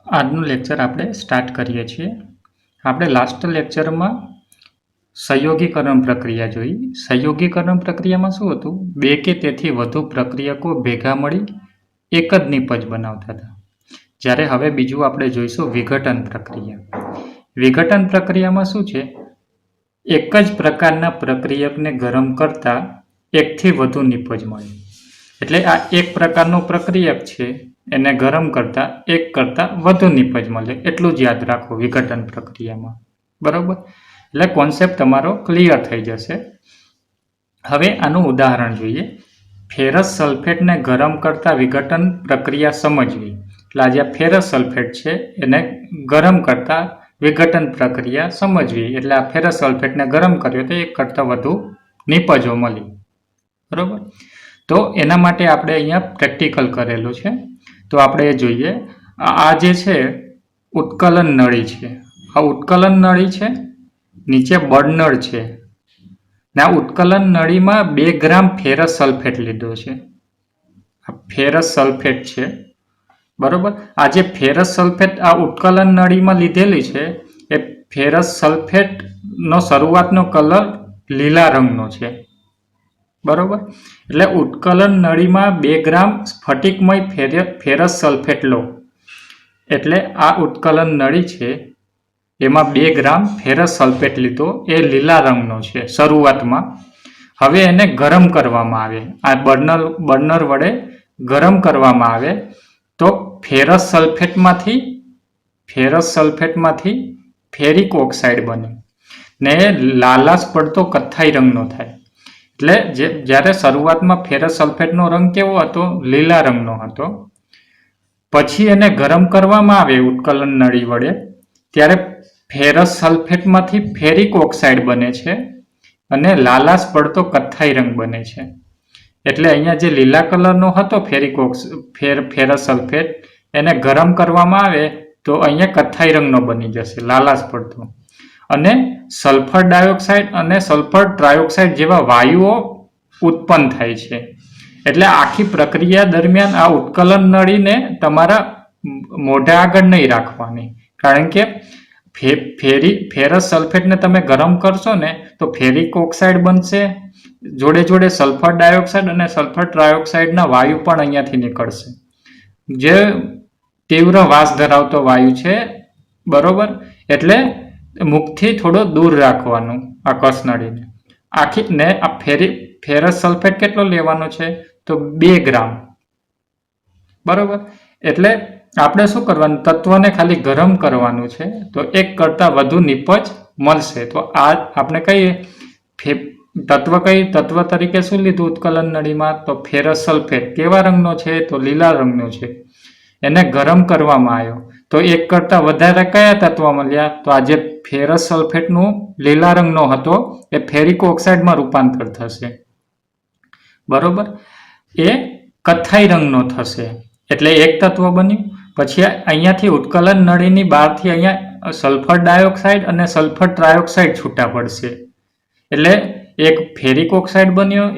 આજનું લેક્ચર આપણે સ્ટાર્ટ કરીએ છીએ. આપણે લાસ્ટ લેક્ચરમાં સંયોગીકરણ પ્રક્રિયા જોઈ. સંયોગીકરણ પ્રક્રિયામાં શું હતું? બે કે તેથી વધુ પ્રક્રિયકો ભેગા મળી એક જ નિપજ બનાવતા હતા. જ્યારે હવે બીજું આપણે જોઈશું વિઘટન પ્રક્રિયા. વિઘટન પ્રક્રિયામાં શું છે? એક જ પ્રકારના પ્રક્રિયકને ગરમ કરતા એકથી વધુ નિપજ મળે. એટલે આ એક પ્રકારનો પ્રક્રિયક છે, એને ગરમ કરતા એક કરતા વધુ નિપજ મળે, એટલું જ યાદ રાખો વિઘટન પ્રક્રિયામાં. બરોબર? એટલે કોન્સેપ્ટ તમારો ક્લિયર થઈ જશે. હવે આનું ઉદાહરણ જોઈએ. ફેરસ સલ્ફેટને ગરમ કરતા વિઘટન પ્રક્રિયા સમજવી. એટલે આ જે ફેરસ સલ્ફેટ છે એને ગરમ કરતા વિઘટન પ્રક્રિયા સમજવી. એટલે આ ફેરસ સલ્ફેટને ગરમ કર્યો તો એક કરતા વધુ નિપજો મળી. બરોબર? તો એના માટે આપણે અહીંયા પ્રેક્ટિકલ કરેલું છે. તો આપણે એ જોઈએ. આ જે છે ઉત્કલન નળી છે. આ ઉત્કલન નળી છે, નીચે બળનળ છે. ને આ ઉત્કલન નળીમાં 2 ગ્રામ ફેરસ સલ્ફેટ લીધો છે. આ ફેરસ સલ્ફેટ છે. બરોબર? આ જે ફેરસ સલ્ફેટ આ ઉત્કલન નળીમાં લીધેલી છે એ ફેરસ સલ્ફેટનો શરૂઆતનો કલર લીલા રંગનો છે. બરોબર? એટલે ઉત્કલન નળીમાં 2 ગ્રામ સ્ફટિકમય ફેરસ સલ્ફેટ લો. એટલે આ ઉત્કલન નળી છે એમાં 2 ગ્રામ ફેરસ સલ્ફેટ લીધો, એ લીલા રંગનો છે શરૂઆતમાં. હવે એને ગરમ કરવામાં આવે, આ બર્નર વડે ગરમ કરવામાં આવે તો ફેરસ સલ્ફેટમાંથી ફેરિક ઓક્સાઇડ બને ને લાલાશ પડતો કથ્થાઈ રંગનો થાય. એટલે જ્યારે શરૂઆતમાં ફેરસ સલ્ફેટનો રંગ કેવો હતો? લીલા રંગનો હતો. પછી એને ગરમ કરવામાં આવે ઉત્કલન નળી વડે, ત્યારે ફેરસ સલ્ફેટમાંથી ફેરિક ઓક્સાઇડ બને છે અને લાલાશ પડતો કથ્થાઈ રંગ બને છે. એટલે અહીંયા જે લીલા કલરનો હતો ફેરસ સલ્ફેટ, એને ગરમ કરવામાં આવે તો અહીંયા કથ્થાઈ રંગનો બની જશે, લાલાશ પડતો. અને સલ્ફર ડાયોક્સાઇડ અને સલ્ફર ટ્રાયોક્સાઇડ જેવા વાયુઓ ઉત્પન્ન થાય છે. એટલે આખી પ્રક્રિયા દરમિયાન આ ઉત્કલન નળીને તમારા મોઢા આગળ નહીં રાખવાની, કારણ કે ફેરસ સલ્ફેટને તમે ગરમ કરશો ને તો ફેરિક ઓક્સાઇડ બનશે, જોડે જોડે સલ્ફર ડાયોક્સાઇડ અને સલ્ફર ટ્રાયોક્સાઇડના વાયુ પણ અહીંયાથી નીકળશે, જે તીવ્ર વાસ ધરાવતો વાયુ છે. બરોબર? એટલે મુખથી થોડો દૂર રાખવાનું આ કસનળીને. આખી આ ફેરસ સલ્ફેટ કેટલો લેવાનો છે? તો 2 ગ્રામ. બરોબર? એટલે આપણે શું કરવાનું? તત્વને ખાલી ગરમ કરવાનું છે તો એક કરતા વધુ નિપજ મળશે. તો આ આપણે કહીએ તત્વ તરીકે શું લીધું ઉત્કલન નળીમાં? તો ફેરસ સલ્ફેટ. કેવા રંગનો છે? તો લીલા રંગનો છે. એને ગરમ કરવામાં આવ્યો તો એક કરતા વધારે કયા તત્વ મળ્યા? તો આ જે ફેરસ સલ્ફેટનું લીલા રંગનો હતો એ ફેરિક ઓક્સાઇડમાં રૂપાંતર થશે. બરોબર? એ કથ્થાઈ રંગનો થશે. એટલે એક તત્વ બન્યું. પછી અહીંયાથી ઉત્કલન નળીની બહારથી અહીંયા સલ્ફર ડાયોક્સાઇડ અને સલ્ફર ટ્રાયોક્સાઇડ છૂટા પડશે. એટલે એક ફેરિક ઓક્સાઇડ બન્યો,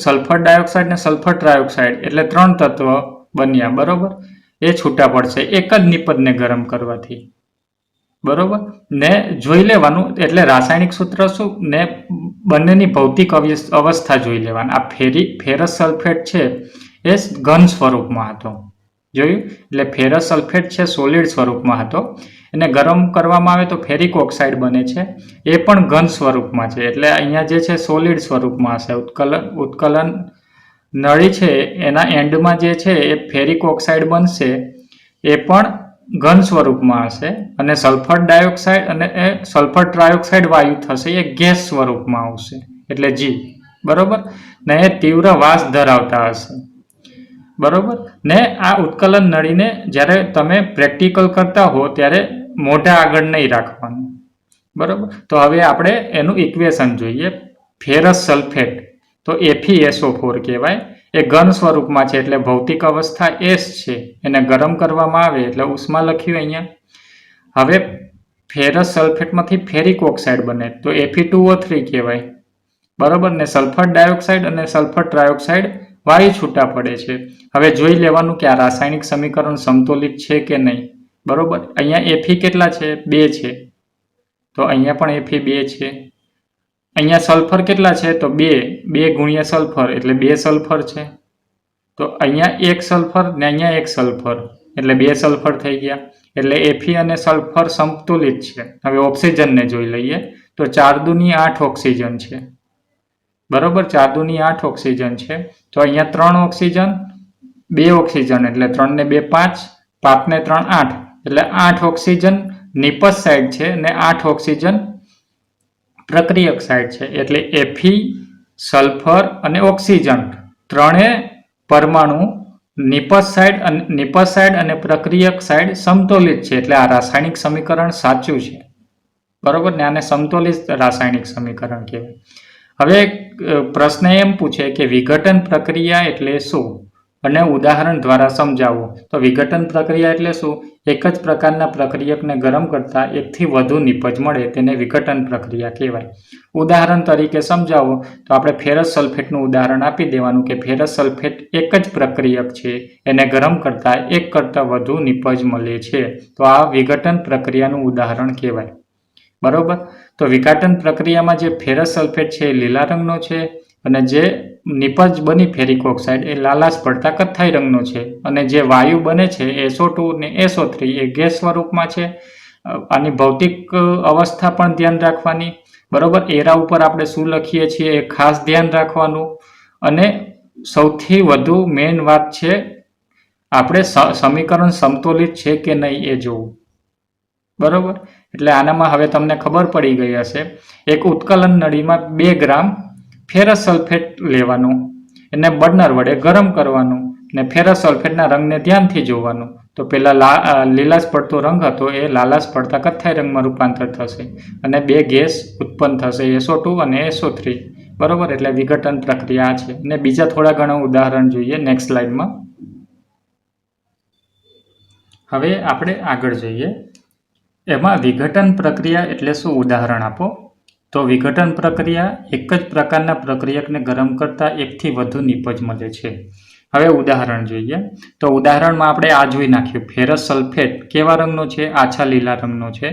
સલ્ફર ડાયોક્સાઇડ અને સલ્ફર ટ્રાયોક્સાઇડ, એટલે 3 તત્વ બન્યા. બરોબર? એ છૂટા પડશે એક જ નિપજને ગરમ કરવાથી. બરોબર? ને જોઈ લેવાનું, એટલે રાસાયણિક સૂત્ર શું? ને બંનેની ભૌતિક અવસ્થા જોઈ લેવાની. આ ફેરસ સલ્ફેટ છે એ ઘન સ્વરૂપમાં હતો. જોયું? એટલે ફેરસ સલ્ફેટ છે સોલિડ સ્વરૂપમાં હતો. એને ગરમ કરવામાં આવે તો ફેરિક ઓક્સાઇડ બને છે, એ પણ ઘન સ્વરૂપમાં છે. એટલે અહીંયા જે છે સોલિડ સ્વરૂપમાં હશે. ઉત્કલન નળી છે એના એન્ડમાં જે છે એ ફેરિક ઓક્સાઇડ બનશે, એ પણ ઘન સ્વરૂપમાં હશે. અને સલ્ફર ડાયોક્સાઇડ અને સલ્ફર ટ્રાયોક્સાઇડ વાયુ થશે, એ ગેસ સ્વરૂપમાં આવશે, એટલે G. બરોબર? ને એ તીવ્ર વાસ ધરાવતા હશે. બરોબર? ને આ ઉત્કલન નળીને જ્યારે તમે પ્રેક્ટિકલ કરતા હો ત્યારે મોઢા આગળ નહીં રાખવાનું. બરોબર? તો હવે આપણે એનું ઇક્વેશન જોઈએ. ફેરસ સલ્ફેટ તો FeSO4 કહેવાય. એ ઘન સ્વરૂપમાં છે એટલે ભૌતિક અવસ્થા S છે. એને ગરમ કરવામાં આવે એટલે ઉષ્મા લખ્યું અહીંયા. હવે ફેરસ સલ્ફેટમાંથી ફેરિક ઓક્સાઇડ બને તો Fe2O3 કહેવાય. બરોબર? ને સલ્ફર ડાયોક્સાઇડ અને સલ્ફર ટ્રાયોક્સાઇડ વાયુ છૂટા પડે છે. હવે જોઈ લેવાનું કે આ રાસાયણિક સમીકરણ સમતોલિત છે કે નહીં. બરોબર. અહીંયા એફી કેટલા છે? 2 છે, તો અહીંયા પણ એફી 2 છે. અહીંયા સલ્ફર કેટલા છે? તો 2 ગુણ્યા સલ્ફર એટલે 2 સલ્ફર છે. તો અહીંયા 1 સલ્ફર ને અહીંયા 1 સલ્ફર એટલે 2 સલ્ફર થઈ ગયા. એટલે એફી અને સલ્ફર સમતુલિત છે. હવે ઓક્સિજનને જોઈ લઈએ તો 4 દુની 8 ઓક્સિજન છે, બરોબર. 4 દુની 8 ઓક્સિજન છે. તો અહીંયા 3 ઓક્સિજન, 2 ઓક્સિજન એટલે 3 ને 2 5, 5 ને 3 8 એટલે 8 ઓક્સિજન નિપજ સાઈડ છે અને 8 ઓક્સિજન પ્રક્રિયક સાઈડ છે. એટલે એફી, સલ્ફર અને ઓક્સિજન ત્રણે પરમાણુ નિપજ સાઈડ અને પ્રક્રિયક સાઈડ સમતોલિત છે. એટલે આ રાસાયણિક સમીકરણ સાચું છે, બરોબર ને. આને સમતોલિત રાસાયણિક સમીકરણ કહેવાય. હવે પ્રશ્ન એમ પૂછે કે વિઘટન પ્રક્રિયા એટલે શું અને ઉદાહરણ દ્વારા સમજાવો. તો વિઘટન પ્રક્રિયા એટલે શું? એક જ પ્રકારના પ્રક્રિયકને ગરમ કરતા એકથી વધુ નિપજ મળે તેને વિઘટન પ્રક્રિયા કહેવાય. ઉદાહરણ તરીકે સમજાવો તો આપણે ફેરસ સલ્ફેટનું ઉદાહરણ આપી દેવાનું કે ફેરસ સલ્ફેટ એક જ પ્રક્રિયક છે, એને ગરમ કરતા એક કરતાં વધુ નિપજ મળે છે, તો આ વિઘટન પ્રક્રિયાનું ઉદાહરણ કહેવાય, બરોબર. તો વિઘટન પ્રક્રિયામાં જે ફેરસ સલ્ફેટ છે એ લીલા રંગનો છે અને જે નિપજ બની ફેરિક ઓક્સાઇડ એ લાલાશ પડતા કથ્થાઈ રંગનો છે. અને જે વાયુ બને છે SO2 ને SO3 એ ગેસ સ્વરૂપમાં છે. આની ભૌતિક અવસ્થા પણ ધ્યાન રાખવાની, બરોબર. એરા ઉપર આપણે શું લખીએ છીએ એ ખાસ ધ્યાન રાખવાનું. અને સૌથી વધુ મેઇન વાત છે આપણે સમીકરણ સમતોલિત છે કે નહીં એ જોવું, બરોબર. એટલે આનામાં હવે તમને ખબર પડી ગઈ હશે. એક ઉત્કલન નળીમાં 2 ગ્રામ ફેરસ સલ્ફેટ લેવાનું, એને બર્નર વડે ગરમ કરવાનું ને ફેરસ સલ્ફેટના રંગને ધ્યાનથી જોવાનું. તો પેલા લીલાશ પડતો રંગ હતો એ લાલાશ પડતા કથ્થાઈ રંગમાં રૂપાંતર થશે અને 2 ગેસ ઉત્પન્ન થશે, SO2 અને SO3, બરોબર. એટલે વિઘટન પ્રક્રિયા છે. અને બીજા થોડા ઘણા ઉદાહરણ જોઈએ નેક્સ્ટ સ્લાઇડમાં. હવે આપણે આગળ જઈએ. એમાં વિઘટન પ્રક્રિયા એટલે શું? ઉદાહરણ આપો. તો વિઘટન પ્રક્રિયા એક જ પ્રકારના પ્રક્રિયકને ગરમ કરતા એકથી વધુ નિપજ મળે છે. હવે ઉદાહરણ જોઈએ. તો ઉદાહરણમાં આપણે આ જોઈ નાખ્યું. ફેરસ સલ્ફેટ કેવા રંગનો છે? આછા લીલા રંગનો છે.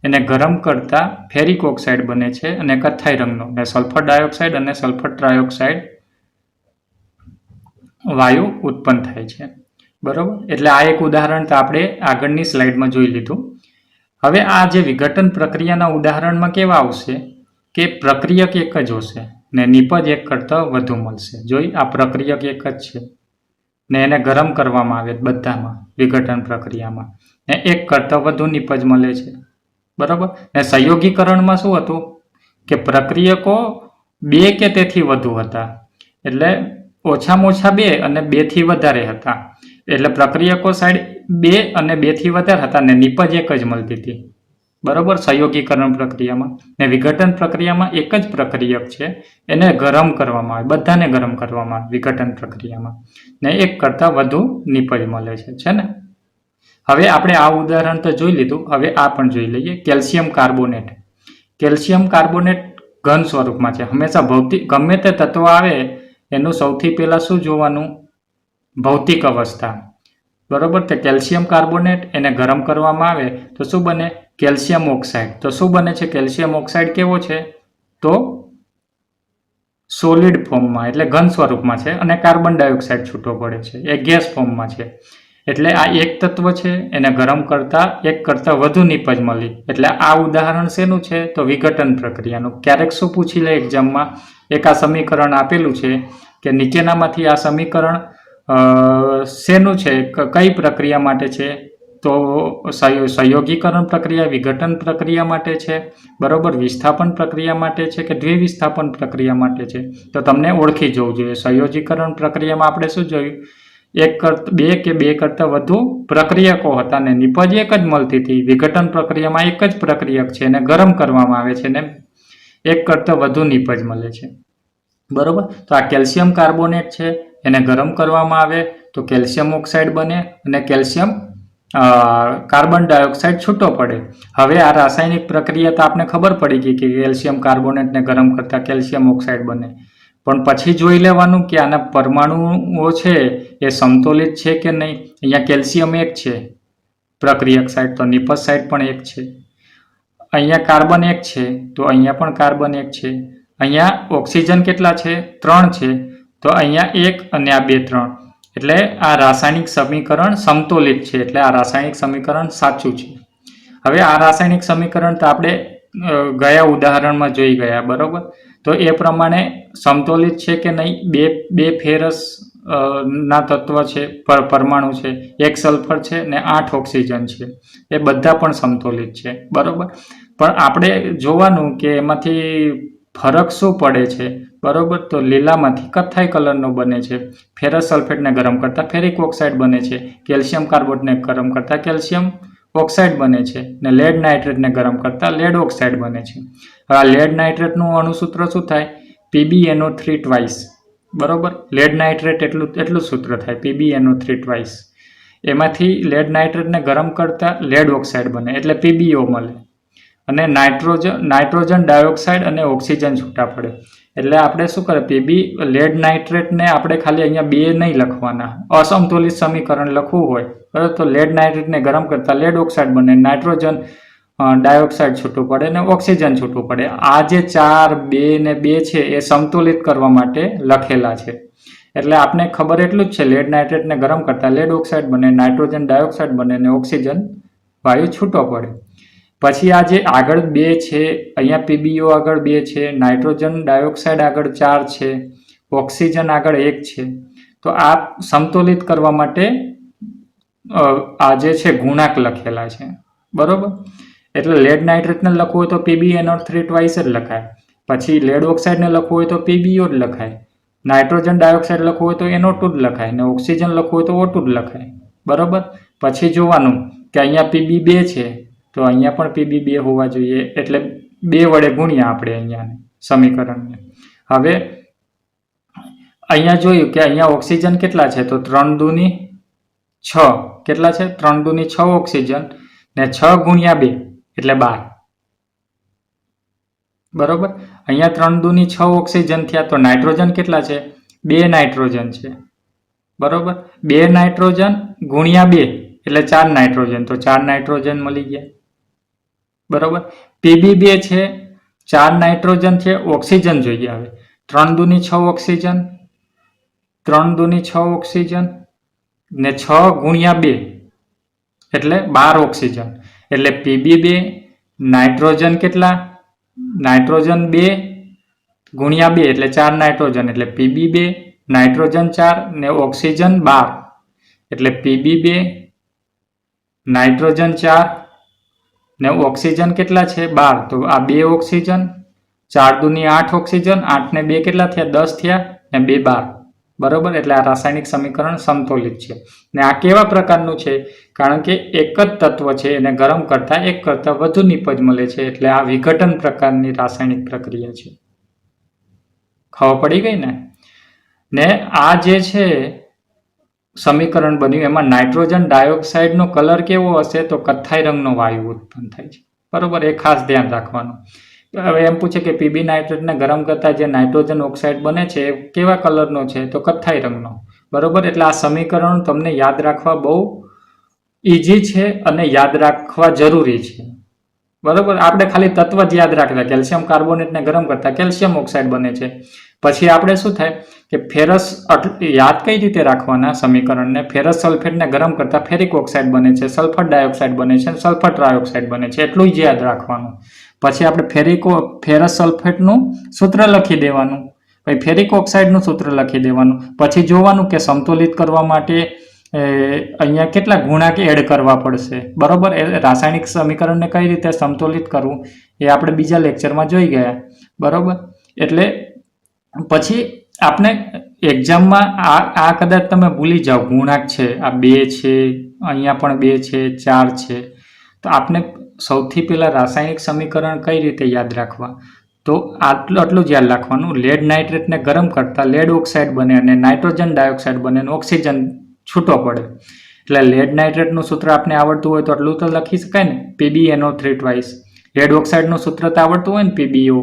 એને ગરમ કરતા ફેરિક ઓક્સાઇડ બને છે અને કથ્થાઈ રંગનો. અને સલ્ફર ડાયોક્સાઇડ અને સલ્ફર ટ્રાયોક્સાઇડ વાયુ ઉત્પન્ન થાય છે, બરોબર. એટલે આ એક ઉદાહરણ તો આપણે આગળની સ્લાઇડમાં જોઈ લીધું. હવે આ જે વિઘટન પ્રક્રિયાના ઉદાહરણમાં કેવા આવશે કે પ્રક્રિયક એક જ હશે ને નિપજ એક કરતાં વધુ મળશે. જોઈ, આ પ્રક્રિયક એક જ છે ને એને ગરમ કરવામાં આવે બધામાં વિઘટન પ્રક્રિયામાં ને એક કરતાં વધુ નિપજ મળે છે, બરાબર. ને સંયોગીકરણમાં શું હતું કે પ્રક્રિયકો 2 કે તેથી વધુ હતા. એટલે ઓછામાં ઓછા 2 અને 2 થી વધારે હતા. એટલે પ્રક્રિયકો સાઈડ 2 અને 2 થી વધારે હતા ને નિપજ એક જ મળતી હતી, બરોબર. સંયોગીકરણ પ્રક્રિયામાં ને વિઘટન પ્રક્રિયામાં એક જ પ્રક્રિયક છે, એને ગરમ કરવામાં આવે, બધાને ગરમ કરવામાં આવે વિઘટન પ્રક્રિયામાં ને એક કરતાં વધુ નિપજ મળે છે ને. હવે આપણે આ ઉદાહરણ તો જોઈ લીધું. હવે આ પણ જોઈ લઈએ. Calcium carbonate. કેલ્શિયમ કાર્બોનેટ ઘન સ્વરૂપમાં છે. હંમેશા ભૌતિક ગમે તે તત્વ આવે એનું સૌથી પહેલા શું જોવાનું? ભૌતિક અવસ્થા, બરોબર. તો કેલ્શિયમ કાર્બોનેટ એને ગરમ કરવામાં આવે તો શું બને? Calcium oxide. તો શું બને છે? કેલ્શિયમ ઓક્સાઇડ કેવો છે? તો સોલિડ ફોર્મમાં એટલે ઘન સ્વરૂપમાં છે અને કાર્બન ડાયોક્સાઇડ છૂટો પડે છે, એ ગેસ ફોર્મમાં છે. એટલે આ એક તત્વ છે, એને ગરમ કરતા એક કરતાં વધુ નિપજ મળી. એટલે આ ઉદાહરણ શેનું છે? તો વિઘટન પ્રક્રિયાનું. ક્યારેક શું પૂછી લે એક્ઝામમાં, એક આ સમીકરણ આપેલું છે કે નીચેનામાંથી આ સમીકરણ શેનું છે, કઈ પ્રક્રિયા માટે છે? તો સંયોગીકરણ પ્રક્રિયા વિઘટન પ્રક્રિયા માટે છે, બરોબર. વિસ્થાપન પ્રક્રિયા માટે છે કે દ્વિવિસ્થાપન પ્રક્રિયા માટે છે? તો તમને ઓળખી જવું જોઈએ. સંયોગીકરણ પ્રક્રિયામાં આપણે શું જોયું? 2 કે 2 કરતાં વધુ પ્રક્રિયકો હતા ને નિપજ એક જ મળતી હતી. વિઘટન પ્રક્રિયામાં એક જ પ્રક્રિયક છે એને ગરમ કરવામાં આવે છે ને એક કરતાં વધુ નિપજ મળે છે, બરોબર. તો આ કેલ્શિયમ કાર્બોનેટ છે, એને ગરમ કરવામાં આવે તો કેલ્શિયમ ઓક્સાઇડ બને અને કેલ્શિયમ કાર્બન ડાયોક્સાઇડ છૂટો પડે. હવે આ રાસાયણિક પ્રક્રિયા તો આપણે ખબર પડી ગઈ કે કેલ્શિયમ કાર્બોનેટને ગરમ કરતા કેલ્શિયમ ઓક્સાઇડ બને. પણ પછી જોઈ લેવાનું કે આના પરમાણુઓ છે એ સમતોલિત છે કે નહીં. અહીંયા કેલ્શિયમ 1 છે પ્રક્રિયક સાઇડ, તો નિપજ સાઇડ પણ 1 છે. અહીંયા કાર્બન 1 છે તો અહીંયા પણ કાર્બન 1 છે. અહીંયા ઓક્સિજન કેટલા છે? 3 છે. તો અહીંયા 1 અને આ 2 3. એટલે આ રાસાયણિક સમીકરણ સમતોલિત છે. એટલે આ રાસાયણિક સમીકરણ સાચું છે. હવે આ રાસાયણિક સમીકરણ તો આપણે ગયા ઉદાહરણમાં જોઈ ગયા, બરોબર. તો એ પ્રમાણે સમતોલિત છે કે નહીં? બે ફેરસ ના તત્વ છે, પરમાણુ છે, 1 સલ્ફર છે ને 8 ઓક્સિજન છે, એ બધા પણ સમતોલિત છે, બરોબર. પણ આપણે જોવાનું કે એમાંથી ફરક શું પડે છે, બરોબર. તો લીલામાંથી કથ્થાઈ કલરનો બને છે, ફેરસ સલ્ફેટને ગરમ કરતાં ફેરિક ઓક્સાઇડ બને છે, કેલ્શિયમ કાર્બોનેટને ગરમ કરતાં કેલ્શિયમ ઓક્સાઇડ બને છે, ને લેડ નાઇટ્રેટને ગરમ કરતાં લેડ ઓક્સાઇડ બને છે. હવે આ લેડ નાઇટ્રેટનું અણુસૂત્ર શું થાય? PbNO3 ટ્વાઇસ, બરોબર. લેડ નાઇટ્રેટ એટલું સૂત્ર થાય, PbNO3 ટ્વાઇસ. એમાંથી લેડ નાઇટ્રેટને ગરમ કરતાં લેડ ઓક્સાઇડ બને એટલે PbO મળે, અને નાઇટ્રોજન ડાયોક્સાઇડ અને ઓક્સિજન છૂટા પડે. એટલે આપણે શું કરે, લેડ નાઇટ્રેટને આપણે ખાલી અહીંયા 2 નહીં લખવાના, અસમતોલિત સમીકરણ લખવું હોય, બરાબર, તો લેડ નાઇટ્રેટને ગરમ કરતાં લેડ ઓક્સાઇડ બને, નાઇટ્રોજન ડાયોક્સાઇડ છૂટું પડે ને ઓક્સિજન છૂટું પડે. આ જે 4, 2 ને 2 છે એ સમતોલિત કરવા માટે લખેલા છે. એટલે આપણે ખબર એટલું જ છે, લેડ નાઇટ્રેટને ગરમ કરતાં લેડ ઓક્સાઇડ બને, નાઇટ્રોજન ડાયોક્સાઇડ બને ને ઓક્સિજન વાયુ છૂટો પડે. પછી આ જે આગળ 2 છે, અહીંયા PbO આગળ 2 છે, નાઇટ્રોજન ડાયોક્સાઇડ આગળ 4 છે, ઓક્સિજન આગળ 1 છે. તો આ સમતોલિત કરવા માટે આ જે છે ગુણાંક લખેલા છે, બરોબર. એટલે લેડ નાઇટ્રેટને લખવું હોય તો PbNO3 ટ્વાઇસ જ લખાય. પછી લેડ ઓક્સાઇડને લખવું હોય તો PbO જ લખાય. નાઇટ્રોજન ડાયોક્સાઇડ લખવું હોય તો NO2 જ લખાય, ને ઓક્સિજન લખવું હોય તો O2 જ લખાય, બરોબર. પછી જોવાનું કે અહીંયા Pb 2 છે તો અહીંયા પણ Pb 2 હોવા જોઈએ, એટલે 2 વડે ગુણ્યા આપણે અહીંયા સમીકરણને. હવે અહીંયા જોયું કે અહીંયા ઓક્સિજન કેટલા છે, તો 3 દુની 6. કેટલા છે? 3 દુની 6 ઓક્સિજન, ને 6 ગુણ્યા 2 એટલે 12, બરોબર. અહીંયા 3 દુની 6 ઓક્સિજન થયા. તો નાઇટ્રોજન કેટલા છે? 2 નાઇટ્રોજન છે, બરોબર. 2 નાઇટ્રોજન ગુણ્યા 2 એટલે 4 નાઇટ્રોજન, તો 4 નાઇટ્રોજન મળી ગયા, બરોબર. Pb 2 છે, 4 નાઇટ્રોજન છે, ઓક્સિજન જોઈએ. હવે 3 દુની 6 ઓક્સિજન, 3 દુની 6 ઓક્સિજન ને 6 ગુણ્યા 2 એટલે 12 ઓક્સિજન. એટલે Pb 2, નાઇટ્રોજન કેટલા? નાઇટ્રોજન 2 ગુણ્યા 2 એટલે 4 નાઇટ્રોજન, એટલે Pb 2, નાઇટ્રોજન 4 ને ઓક્સિજન 12, એટલે Pb 2, નાઇટ્રોજન 4 ને ઓક્સિજન કેટલા છે? 12. તો આ 2 ઓક્સિજન, 4 દુની 8 ઓક્સિજન, 8 ને 2 કેટલા થયા? 10 થયા, ને 2 12, બરોબર. એટલે આ રાસાયણિક સમીકરણ સમતોલિત છે. ને આ કેવા પ્રકારનું છે? કારણ કે એક જ તત્વ છે, એને ગરમ કરતાં 1 કરતાં વધુ નિપજ મળે છે, એટલે આ વિઘટન પ્રકારની રાસાયણિક પ્રક્રિયા છે. ખબર પડી ગઈ ને? ને આ જે છે સમીકરણ બન્યું એમાં નાઇટ્રોજન ડાયોક્સાઇડનો કલર કેવો હશે? તો કથ્થાઈ રંગનો વાયુ ઉત્પન્ન થાય છે, બરોબર. એ ખાસ ધ્યાન રાખવાનું. હવે એમ પૂછે કે Pb નાઇટ્રેટને ગરમ કરતાં જે નાઇટ્રોજન ઓક્સાઇડ બને છે એ કેવા કલરનો છે? તો કથ્થાઈ રંગનો, બરોબર. એટલે આ સમીકરણ તમને યાદ રાખવા બહુ ઇઝી છે અને યાદ રાખવા જરૂરી છે, બરોબર. આપણે ખાલી તત્વ જ યાદ રાખતા, કેલ્શિયમ કાર્બોનેટને ગરમ કરતાં કેલ્શિયમ ઓક્સાઇડ બને છે. પછી આપણે શું થાય કે ફેરસ યાદ કઈ રીતે રાખવાના સમીકરણને? ફેરસ સલ્ફેટને ગરમ કરતાં ફેરિક ઓક્સાઇડ બને છે, સલ્ફર ડાયોક્સાઇડ બને છે, સલ્ફર ટ્રાયોક્સાઇડ બને છે, એટલું જ યાદ રાખવાનું. પછી આપણે ફેરસ સલ્ફેટનું સૂત્ર લખી દેવાનું, પછી ફેરિક ઓક્સાઇડનું સૂત્ર લખી દેવાનું. પછી જોવાનું કે સમતોલિત કરવા માટે અહીંયા કેટલા ગુણાંક એડ કરવા પડશે, બરોબર. એ રાસાયણિક સમીકરણને કઈ રીતે સમતોલિત કરવું એ આપણે બીજા લેક્ચરમાં જોઈ ગયા, બરોબર. એટલે પછી આપણે એક્ઝામમાં આ કદાચ તમે ભૂલી જાઓ, ગુણાંક છે, આ 2 છે, અહીંયા પણ 2 છે, 4 છે. તો આપણે સૌથી પહેલાં રાસાયણિક સમીકરણ કઈ રીતે યાદ રાખવા? તો આટલું જ યાદ રાખવાનું. લેડ નાઇટ્રેટને ગરમ કરતાં લેડ ઓક્સાઇડ બને અને નાઇટ્રોજન ડાયોક્સાઇડ બને અને ઓક્સિજન છૂટો પડે. એટલે લેડ નાઇટ્રેટનું સૂત્ર આપણે આવડતું હોય તો એટલું તો લખી શકાય ને, PbNO3 ટ્વાઇસ. લેડ ઓક્સાઇડનું સૂત્ર તો આવડતું હોય ને, PbO.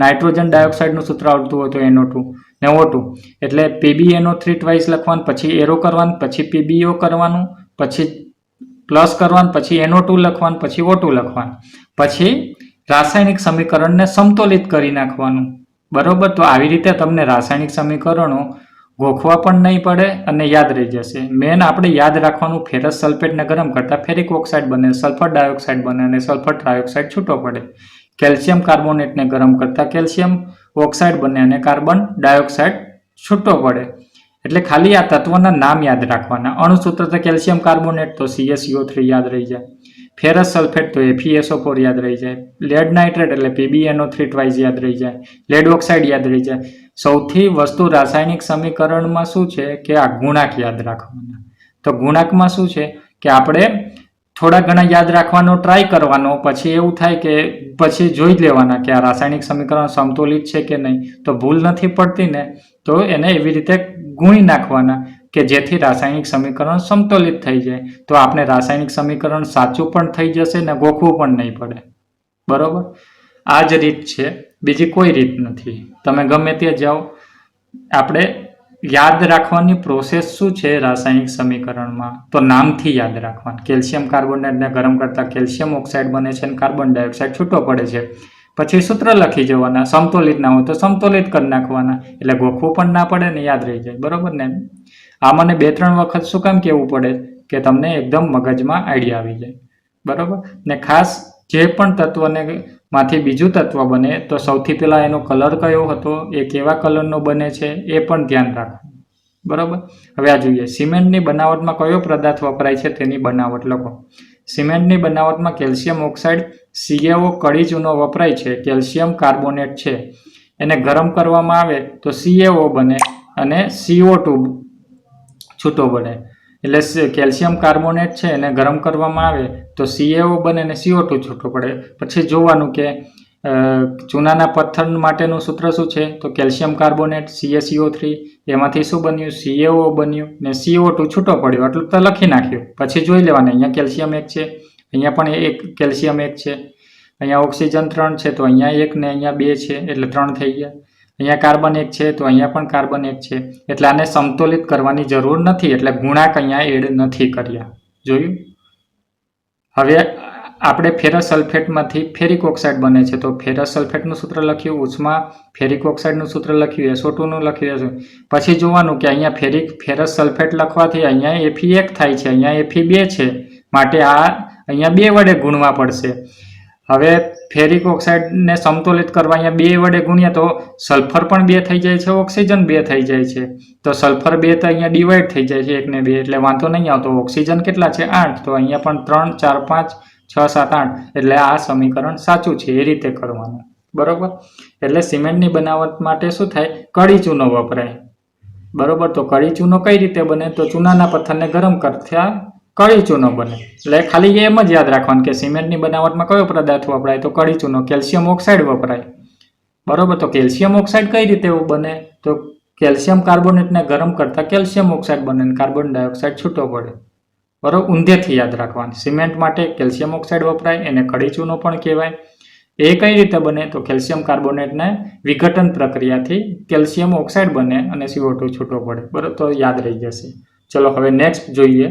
નાઇટ્રોજન ડાયોક્સાઇડનું સૂત્ર આવડતું હોય તો NO2 ને O2. એટલે PbNO3 ટ્વાઇસ લખવાનું, પછી એરો કરવાનું, પછી PbO કરવાનું, પછી પ્લસ કરવાનું, પછી NO2 લખવાનું, પછી O2 લખવાનું, પછી રાસાયણિક સમીકરણને સમતોલિત કરી નાખવાનું. બરોબર. તો આવી રીતે તમને રાસાયણિક સમીકરણો ગોખવા પણ નહીં પડે અને યાદ રહી જશે. મેન આપણે યાદ રાખવાનું, ફેરસ સલ્ફેટને ગરમ કરતા ફેરિક ઓક્સાઇડ બને, સલ્ફર ડાયોક્સાઇડ બને અને સલ્ફર ટ્રાયોક્સાઇડ છૂટો પડે. કેલ્શિયમ કાર્બોનેટને ગરમ કરતા કેલ્શિયમ ઓક્સાઇડ બને અને કાર્બન ડાયોક્સાઇડ છૂટો પડે. એટલે ખાલી આ તત્વના નામ યાદ રાખવાના. અણુસૂત્ર તો કેલ્શિયમ કાર્બોનેટ તો CaCO3 યાદ રહી જાય. ફેરસ સલ્ફેટ તો FeSO4 યાદ રહી જાય. લેડ નાઇટ્રેટ એટલે PbNO3 ટ્વાઇસ યાદ રહી જાય. લેડ ઓક્સાઇડ યાદ રહી જાય. સૌથી વસ્તુ રાસાયણિક સમીકરણમાં શું છે કે આ ગુણાંક યાદ રાખવાના. તો ગુણાંકમાં શું છે કે આપણે થોડા ઘણા યાદ રાખવાનો ટ્રાય કરવાનો, પછી એવું થાય કે પછી જોઈ લેવાના કે આ રાસાયણિક સમીકરણ સમતોલિત છે કે નહીં. તો ભૂલ નથી પડતી ને તો એને એવી રીતે ગુણી નાખવાના કે જેથી રાસાયણિક સમીકરણ સમતોલિત થઈ જાય. તો આપણે રાસાયણિક સમીકરણ સાચું પણ થઈ જશે ને ગોખવું પણ નહીં પડે. બરોબર. આ જ રીત છે, બીજી કોઈ રીત નથી. તમે ગમે તે જાઓ, આપણે યાદ રાખવાની પ્રોસેસ શું છે રાસાયણિક સમીકરણમાં, તો નામથી યાદ રાખવાનું. કેલ્શિયમ કાર્બોનેટને ગરમ કરતા કેલ્શિયમ ઓક્સાઇડ બને છે અને કાર્બન ડાયોક્સાઇડ છૂટો પડે છે. પછી સૂત્ર લખી જવાના, સમતોલિત ના હોય તો સમતોલિત કરી નાખવાના, એટલે ગોખવું પણ ના પડે ને યાદ રહી જાય. બરોબર ને. આ મને 2-3 વખત શું કામ કહેવું પડે કે તમને એકદમ મગજમાં આઈડિયા આવી જાય. બરોબર ને. ખાસ જે પણ તત્વને માંથી બીજું તત્વ બને તો સૌથી પહેલા એનો કલર કયો હતો, એ કેવા કલરનો બને છે એ પણ ધ્યાન રાખવું. બરોબર. હવે આ જોઈએ, સિમેન્ટની બનાવટમાં કયો પદાર્થ વપરાય છે તેની બનાવટ લખો. સિમેન્ટની બનાવટમાં કેલ્શિયમ ઓક્સાઇડ CaO કડી ચૂનો વપરાય છે. કેલ્શિયમ કાર્બોનેટ છે, એને ગરમ કરવામાં આવે તો CaO બને અને CO2 છૂટો પડે. એટલે કેલ્શિયમ કાર્બોનેટ છે એને ગરમ કરવામાં આવે તો CaO બને અને CO2 છૂટો પડે. પછી જોવાનું કે ચૂનાના પથ્થર માટેનું સૂત્ર શું છે, તો કેલ્શિયમ કાર્બોનેટ CaCO3, એમાંથી શું બન્યું, CaO બન્યું ને CO2 છૂટો પડ્યો, એટલું તો લખી નાખ્યું. પછી જોઈ લેવાનું, અહીંયા કેલ્શિયમ 1 છે, અહીંયા પણ એક કેલ્શિયમ 1 છે, અહીંયા ઓક્સિજન 3 છે તો અહીંયા 1 ને અહીંયા 2 છે એટલે 3 થઈ ગયા. અહીંયા કાર્બન 1 છે તો અહીંયા પણ કાર્બન 1 છે. એટલે આને સમતોલિત કરવાની જરૂર નથી, એટલે ગુણાંક અહીંયા એડ નથી કર્યા. જોયું. હવે આપણે ફેરસ સલ્ફેટમાંથી ફેરિક ઓક્સાઇડ બને છે તો ફેરસ સલ્ફેટનું સૂત્ર લખ્યું, ઉષ્મા ફેરિક ઓક્સાઇડનું સૂત્ર લખ્યું, SO2 નું લખ્યું. પછી જોવાનું કે અહીંયા ફેરસ સલ્ફેટ લખવાથી અહીંયા Fe1 થાય છે, અહીંયા Fe2 છે, માટે આ અહીંયા 2 વડે ગુણવા પડશે. હવે ફેરિક ઓક્સાઇડને સમતોલિત કરવા અહીંયા 2 વડે ગુણ્યા તો સલ્ફર પણ 2 થઈ જાય છે, ઓક્સિજન 2 થઈ જાય છે. તો સલ્ફર 2 તો અહીંયા ડિવાઈડ થઈ જાય છે 1 ને 2, એટલે વાંધો નહીં આવતો. ઓક્સિજન કેટલા છે 8, તો અહીંયા પણ 3, 4, 5, 6, 7, 8, એટલે આ સમીકરણ સાચું છે. એ રીતે કરવાનું. બરોબર. એટલે સિમેન્ટની બનાવટ માટે શું થાય, કડી ચૂનો વપરાય. બરોબર. તો કડી ચૂનો કઈ રીતે બને, તો ચૂનાના પથ્થરને ગરમ કરતા કડી ચૂનો બને. એટલે ખાલી એમ જ યાદ રાખવાનું કે સિમેન્ટની બનાવટમાં કયો પદાર્થ વપરાય, તો કડી ચૂનો. કેલ્શિયમ ઓક્સાઇડ વપરાય. બરોબર. તો કેલ્શિયમ ઓક્સાઇડ કઈ રીતે બને, તો કેલ્શિયમ કાર્બોનેટને ગરમ કરતા કેલ્શિયમ ઓક્સાઇડ બને અને કાર્બન ડાયોક્સાઇડ છૂટો પડે. બરોબર. ઊંધેથી યાદ રાખવાનું. સિમેન્ટ માટે કેલ્શિયમ ઓક્સાઇડ વપરાય, એને કડી ચૂનો પણ કહેવાય. એ કઈ રીતે બને, તો કેલ્શિયમ કાર્બોનેટને વિઘટન પ્રક્રિયાથી કેલ્શિયમ ઓક્સાઇડ બને અને CO2 છૂટો પડે. બરોબર. તો યાદ રહી જશે. ચલો હવે નેક્સ્ટ જોઈએ.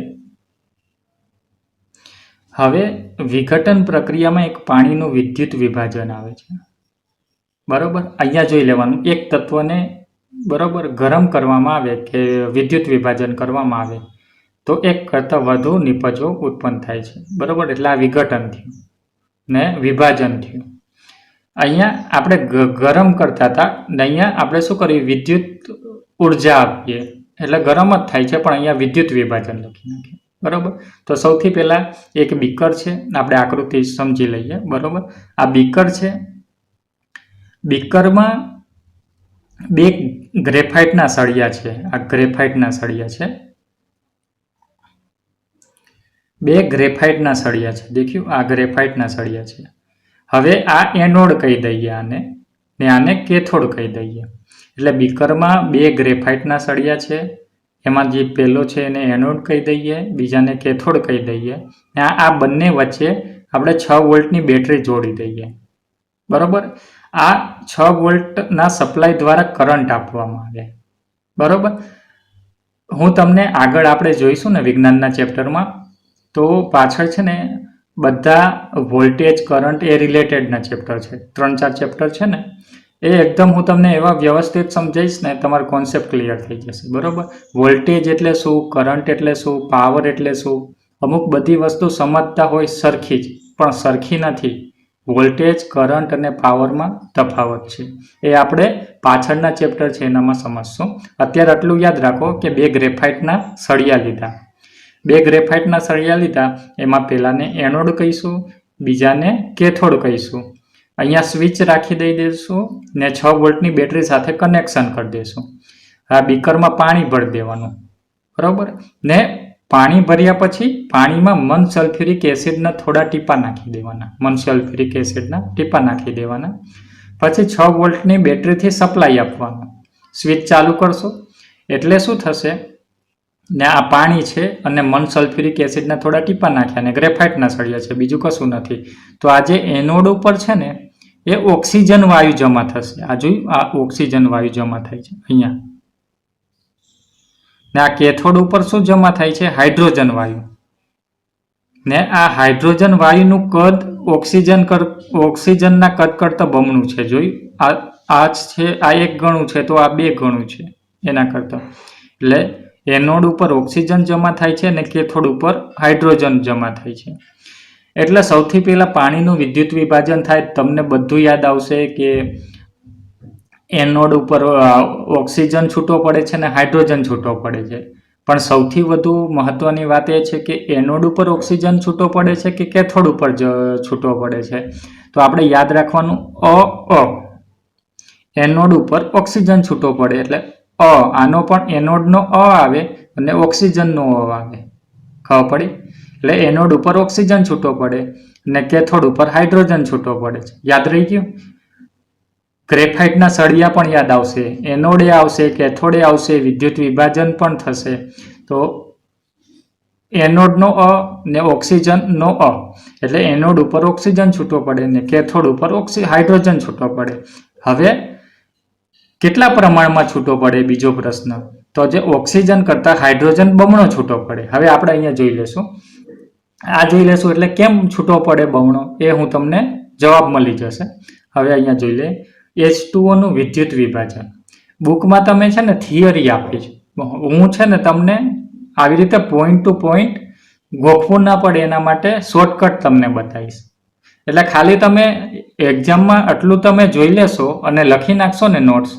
હવે વિઘટન પ્રક્રિયામાં એક પાણીનું વિદ્યુત વિભાજન આવે છે. બરોબર. અહીંયા જોઈ લેવાનું, એક તત્વને બરોબર ગરમ કરવામાં આવે કે વિદ્યુત વિભાજન કરવામાં આવે તો એક કરતાં વધુ નિપજો ઉત્પન્ન થાય છે. બરોબર. એટલે આ વિઘટન થયું ને વિભાજન થયું. અહીંયા આપણે ગરમ કરતા હતા ને અહીંયા આપણે શું કરીએ, વિદ્યુત ઉર્જા આપીએ એટલે ગરમ જ થાય છે, પણ અહીંયા વિદ્યુત વિભાજન લખી નાખીએ. બરોબર. તો સૌથી પહેલા એક બીકર છે, આપણે આકૃતિ સમજી લઈએ. બરોબર. આ બીકર છે, બીકરમાં 2 ગ્રેફાઇટના સળિયા છે. આ ગ્રેફાઇટના સળિયા છે, 2 ગ્રેફાઇટના સળિયા છે. દેખ્યું, આ ગ્રેફાઇટના સળિયા છે. હવે આ એનોડ કહી દઈએ આને, ને આને કેથોડ કહી દઈએ. એટલે બીકરમાં 2 ગ્રેફાઇટના સળિયા છે, એમાં જે પહેલો છે એને એનોડ કહી દઈએ, બીજાને કેથોડ કહી દઈએ. આ બંને વચ્ચે આપણે 6 વોલ્ટની બેટરી જોડી દઈએ. બરોબર. આ 6 વોલ્ટના સપ્લાય દ્વારા કરંટ આપવામાં આવે. બરોબર. હું તમને આગળ આપણે જોઈશું ને વિજ્ઞાનના ચેપ્ટરમાં તો પાછળ છે ને બધા વોલ્ટેજ કરંટ એ રિલેટેડના ચેપ્ટર છે, 3-4 ચેપ્ટર છે ને એ એકદમ હું તમને એવા વ્યવસ્થિત સમજાવીશ ને તમારો કોન્સેપ્ટ ક્લિયર થઈ જશે. બરોબર, વોલ્ટેજ એટલે શું, કરંટ એટલે શું, પાવર એટલે શું, અમુક બધી વસ્તુ સમજતા હોય સરખી જ, પણ સરખી નથી. વોલ્ટેજ, કરંટ અને પાવરમાં તફાવત છે. એ આપણે પાછળના ચેપ્ટર છે એનામાં સમજશું. અત્યારે આટલું યાદ રાખો કે 2 ગ્રેફાઇટના સળિયા લીધા. 2 ગ્રેફાઇટના સળિયા લીધા, એમાં પહેલાને એનોડ કહીશું, બીજાને કેથોડ કહીશું. અહીંયા સ્વિચ રાખી દઈશું ને 6 વોલ્ટની બેટરી સાથે કનેક્શન કરી દઈશું. આ બીકરમાં પાણી ભરી દેવાનું. બરોબર, ને પાણી ભર્યા પછી પાણીમાં મન સલ્ફ્યુરિક એસિડના થોડા ટીપા નાખી દેવાના. મન સલ્ફ્યુરિક એસિડના ટીપા નાખી દેવાના. પછી 6 વોલ્ટની બેટરીથી સપ્લાય આપવાનો. સ્વિચ ચાલુ કરશો એટલે શું થશે ને આ પાણી છે અને મન સલ્ફ્યુરિક એસિડના થોડા ટીપા નાખ્યા અને ગ્રેફાઇટના સળિયા છે, બીજું કશું નથી. તો આ જે એનોડ ઉપર છે ને એ ઓક્સિજન વાયુ જમા થશે. આ જોયું, આ ઓક્સિજન વાયુ જમા થાય છે અહીંયા. ને આ કેથોડ ઉપર શું જમા થાય છે, હાઇડ્રોજન વાયુ. ને આ હાઇડ્રોજન વાયુનું કદ ઓક્સિજનના કદ કરતાં બમણું છે. જોયું, આ છે, આ 1 ગણું છે તો આ 2 ગણું છે એના કરતાં. એટલે એનોડ ઉપર ઓક્સિજન જમા થાય છે અને કેથોડ ઉપર હાઇડ્રોજન જમા થાય છે. એટલે સૌથી પહેલા પાણીનું વિદ્યુત વિભાજન થાય. તમને બધું યાદ આવશે કે એનોડ ઉપર ઓક્સિજન છૂટો પડે છે અને હાઇડ્રોજન છૂટો પડે છે. પણ સૌથી વધુ મહત્વની વાત એ છે કે એનોડ ઉપર ઓક્સિજન છૂટો પડે છે કે કેથોડ ઉપર છૂટો પડે છે. તો આપણે યાદ રાખવાનું એનોડ ઉપર ઓક્સિજન છૂટો પડે એટલે આનો પણ એનોડનો આવે અને ઓક્સિજનનો આવે. ખબર પડી? એટલે એનોડ ઉપર ઓક્સિજન છૂટો પડે અને કેથોડ ઉપર હાઇડ્રોજન છૂટો પડે છે. યાદ રહી ગયું? ગ્રેફાઇટના સળિયા પણ યાદ આવશે, એનોડે આવશે, કેથોડે આવશે, વિદ્યુત વિભાજન પણ થશે. તો એનોડનો ને ઓક્સિજનનો એટલે એનોડ ઉપર ઓક્સિજન છૂટો પડે ને કેથોડ ઉપર હાઇડ્રોજન છૂટો પડે. હવે કેટલા પ્રમાણમાં છૂટો પડે બીજો પ્રશ્ન, તો જે ઓક્સિજન કરતાં હાઇડ્રોજન બમણો છૂટો પડે. હવે આપણે અહીંયા જોઈ લેશું, આ જોઈ લેશું એટલે કેમ છૂટો પડે બમણો એ હું તમને જવાબ મળી જશે. હવે અહીંયા જોઈ લે H2O નું વિદ્યુત વિભાજન. બુકમાં તમે છે ને થિયરી આપી છે, હું છે ને તમને આવી રીતે પોઈન્ટ ટુ પોઈન્ટ ગોખવું ના પડે એના માટે શોર્ટકટ તમને બતાવીશ. એટલે ખાલી તમે એક્ઝામમાં આટલું તમે જોઈ લેશો અને લખી નાખશો ને નોટ્સ,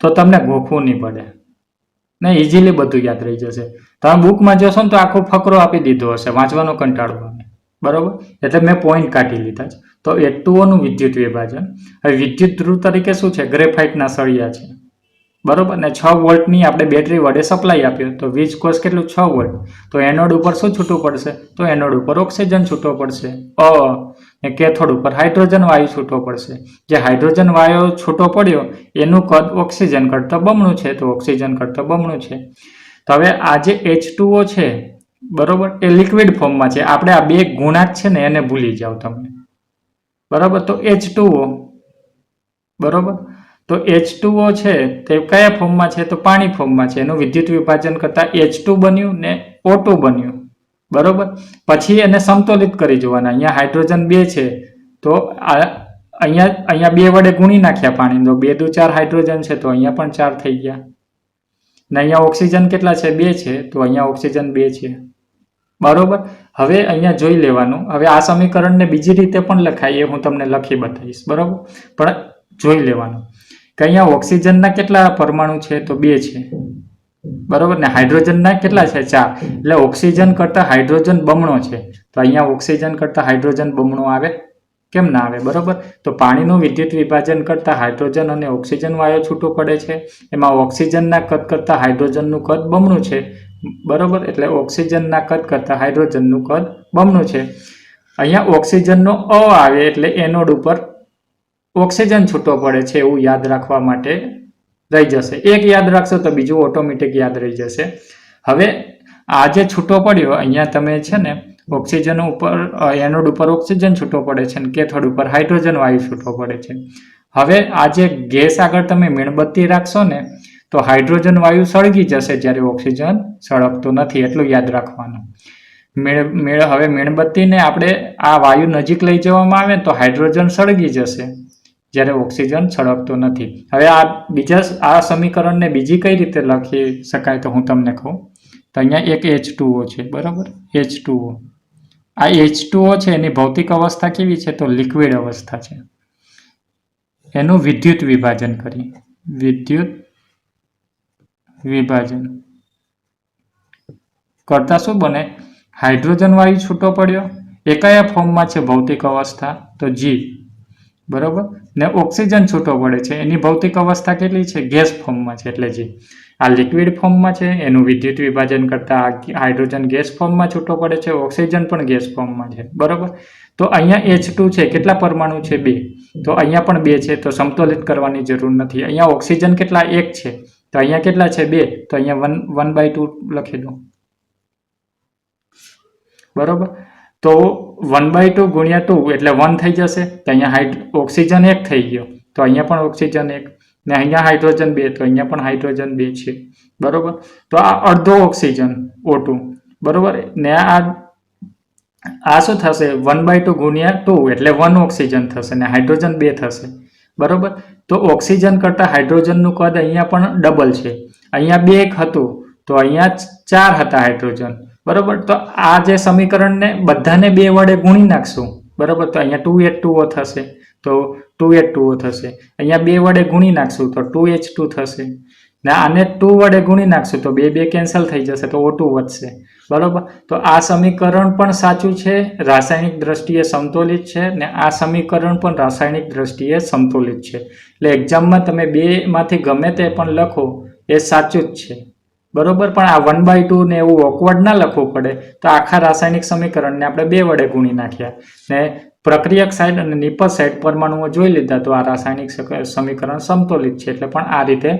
તો તમને ગોખવું નહીં પડે ને ઇઝીલી બધું યાદ રહી જશે. તમે બુકમાં જોશો ને તો આખો ફકરો આપી દીધો હશે, વાંચવાનો કંટાળો આવે. બરોબર, એટલે મેં પોઈન્ટ કાઢી લીધા છે. તો H2O નું વિદ્યુત વિભાજન. હવે વિદ્યુત ધ્રુવ તરીકે શું છે, ગ્રેફાઇટના સળિયા છે. બરોબર, ને 6 વોલ્ટની આપણે બેટરી વડે સપ્લાય આપ્યો તો વીજ કોષ કેટલું, 6 વોલ્ટ. તો એનોડ ઉપર શું છૂટું પડશે, તો એનોડ ઉપર ઓક્સિજન છૂટો પડશે ને કેથોડ ઉપર હાઇડ્રોજન વાયુ છૂટો પડશે. જે હાઇડ્રોજન વાયુ છૂટો પડ્યો એનું કદ ઓક્સિજન કરતાં બમણું છે, તો ઓક્સિજન કરતાં બમણું છે. તો હવે આ જે H2O છે, બરોબર, એ લિક્વિડ ફોર્મમાં છે. આપણે આ 2 ગુણાંક છે ને એને ભૂલી જાઓ તમે. બરોબર, તો H2O, બરોબર, તો H2O છે તે કયા ફોર્મમાં છે, તો પાણી ફોર્મમાં છે. એનું વિદ્યુત વિભાજન કરતાં H2 બન્યું ને O2 બન્યું. બરોબર, પછી એને સમતોલિત કરી જોવાના. અહીંયા હાઇડ્રોજન 2 છે તો અહીંયા 2 વડે ગુણી નાખ્યા પાણી, તો 2 દુ 4 હાઇડ્રોજન છે તો અહીંયા પણ 4 થઈ ગયા. ને અહીંયા ઓક્સિજન કેટલા છે, 2 છે, તો અહીંયા ઓક્સિજન 2 છે. બરોબર, હવે અહીંયા જોઈ લેવાનું. હવે આ સમીકરણને બીજી રીતે પણ લખાય, એ હું તમને લખી બતાવીશ. બરોબર, પણ જોઈ લેવાનું કે અહીંયા ઓક્સિજનના કેટલા પરમાણુ છે, તો 2 છે. બરોબર, ને હાઇડ્રોજનના કેટલા છે, 4. એટલે ઓક્સિજન કરતાં હાઇડ્રોજન બમણો છે. તો અહીંયા ઓક્સિજન કરતાં હાઇડ્રોજન બમણો આવે, કેમ ના આવે? બરોબર, તો પાણીનું વિદ્યુત વિભાજન કરતાં હાઇડ્રોજન અને ઓક્સિજન વાયુ છૂટું પડે છે. એમાં ઓક્સિજનના કદ કરતાં હાઇડ્રોજનનું કદ બમણું છે. બરોબર, એટલે ઓક્સિજનના કદ કરતાં હાઇડ્રોજનનું કદ બમણું છે. અહીંયા ઓક્સિજનનો આવે એટલે એનોડ ઉપર ઓક્સિજન છૂટો પડે છે એવું યાદ રાખવા માટે રહી જશે. એક યાદ રાખશો તો બીજું ઓટોમેટિક યાદ રહી જશે. હવે આ જે છૂટો પડ્યો અહીંયા તમે છે ને ઓક્સિજન ઉપર એનોડ ઉપર ઓક્સિજન છૂટો પડે છે અને કેથોડ ઉપર હાઇડ્રોજન વાયુ છૂટો પડે છે. હવે આ જે ગેસ આગળ તમે મીણબત્તી રાખશો ને તો હાઇડ્રોજન વાયુ સળગી જશે, જ્યારે ઓક્સિજન સળગતો નથી, એટલું યાદ રાખવાનું. હવે મીણબત્તીને આપણે આ વાયુ નજીક લઈ જવામાં આવે તો હાઇડ્રોજન સળગી જશે, જ્યારે ઓક્સિજન સળગતો નથી. હવે આ સમીકરણને બીજી કઈ રીતે લખી શકાય તો હું તમને કહું. તો અહીંયા એક H2O છે, બરાબર, H2O. આ H2O છે એની ભૌતિક અવસ્થા કેવી છે તો લિક્વિડ અવસ્થા છે. એનું વિદ્યુત વિભાજન કરીએ. વિદ્યુત વિભાજન કરતા શું બને? હાઇડ્રોજન વાયુ છૂટો પડ્યો. એ કયા ફોર્મમાં છે ભૌતિક અવસ્થા? તો G, બરોબર. ને ઓક્સિજન છૂટો પડે છે, એની ભૌતિક અવસ્થા કેટલી છે? ગેસ ફોર્મમાં છે, એટલે G. આ લિક્વિડ ફોર્મમાં છે, એનું વિદ્યુત વિભાજન કરતા હાઇડ્રોજન ગેસ ફોર્મમાં છૂટો પડે છે, ઓક્સિજન પણ ગેસ ફોર્મમાં છે, બરોબર. તો અહીંયા H2 છે, કેટલા પરમાણુ છે? 2. તો અહીંયા પણ 2 છે, તો સમતોલિત કરવાની જરૂર નથી. અહીંયા ઓક્સિજન કેટલા? 1 છે, તો અહીંયા કેટલા છે? 2. તો અહીંયા 1/2 લખી દો, બરોબર. તો 1/2 ગુણ્યા 2 એટલે 1 થઈ જશે. તો અહીંયા ઓક્સિજન 1 થઈ ગયો, તો અહીંયા પણ ઓક્સિજન 1, ને અહીંયા હાઇડ્રોજન 2, તો અહીંયા પણ હાઇડ્રોજન 2 છે, બરોબર. તો આ અડધો ઓક્સિજન O2, બરોબર. ને આ શું થશે? 1/2 ગુણ્યા 2 એટલે 1 ઓક્સિજન થશે, ને હાઇડ્રોજન 2 થશે, બરોબર. તો ઓક્સિજન કરતા હાઇડ્રોજનનું કદ અહીંયા પણ ડબલ છે. અહીંયા 2 હતું, તો અહીંયા 4 હતા હાઇડ્રોજન, બરોબર. તો આ જે સમીકરણને બધાને 2 વડે ગુણી નાખશું, બરોબર. તો અહીંયા 2H2O થશે, તો 2H2O થશે. અહીંયા 2 વડે ગુણી નાખશું તો 2H2 થશે. ને આને 2 વડે ગુણી નાખશું તો 2 કેન્સલ થઈ જશે, તો O2 વધશે, બરોબર. તો આ સમીકરણ પણ સાચું છે, રાસાયણિક દ્રષ્ટિએ સમતોલિત છે, ને આ સમીકરણ પણ રાસાયણિક દ્રષ્ટિએ સમતોલિત છે. એટલે એક્ઝામમાં તમે 2 માંથી ગમે તે પણ લખો એ સાચું જ છે, બરોબર. પણ આ 1/2 ને એવું ઓકવર્ડ ના લખવું પડે, તો આખા રાસાયણિક સમીકરણને આપણે 2 વડે ગુણી નાખ્યા, ને પ્રક્રિયક સાઈડ અને નિપજ સાઈડ પરમાણુઓ જોઈ લીધા, તો આ રાસાયણિક સમીકરણ સમતોલિત છે, એટલે પણ આ રીતે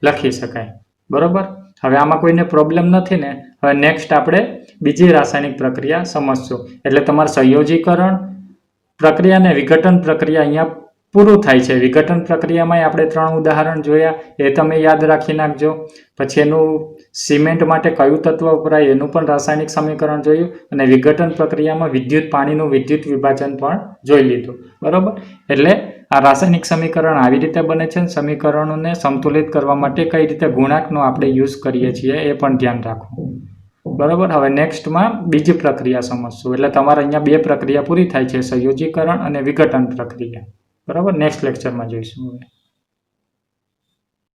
લખી શકાય, બરોબર. હવે આમાં કોઈને પ્રોબ્લેમ નથી ને? હવે નેક્સ્ટ આપણે બીજી રાસાયણિક પ્રક્રિયા સમજશું. એટલે તમારે સંયોજીકરણ પ્રક્રિયા અને વિઘટન પ્રક્રિયા અહીંયા પૂરું થાય છે. વિઘટન પ્રક્રિયામાં આપણે 3 ઉદાહરણ જોયા, એ તમે યાદ રાખી નાખજો. પછી એનું સિમેન્ટ માટે કયું તત્વ વપરાય એનું પણ રાસાયણિક સમીકરણ જોયું, અને વિઘટન પ્રક્રિયામાં પાણીનું વિદ્યુત વિભાજન પણ જોઈ લીધું, બરોબર. એટલે આ રાસાયણિક સમીકરણ આવી રીતે બને છે. સમીકરણોને સંતુલિત કરવા માટે કઈ રીતે ગુણાંકનો આપણે યુઝ કરીએ છીએ એ પણ ધ્યાન રાખવું, બરોબર. હવે નેક્સ્ટમાં બીજી પ્રક્રિયા સમજશું. એટલે તમારે અહીંયા 2 પ્રક્રિયા પૂરી થાય છે, સંયોજીકરણ અને વિઘટન પ્રક્રિયા, બરાબર. નેક્સ્ટ લેક્ચરમાં જોઈશું.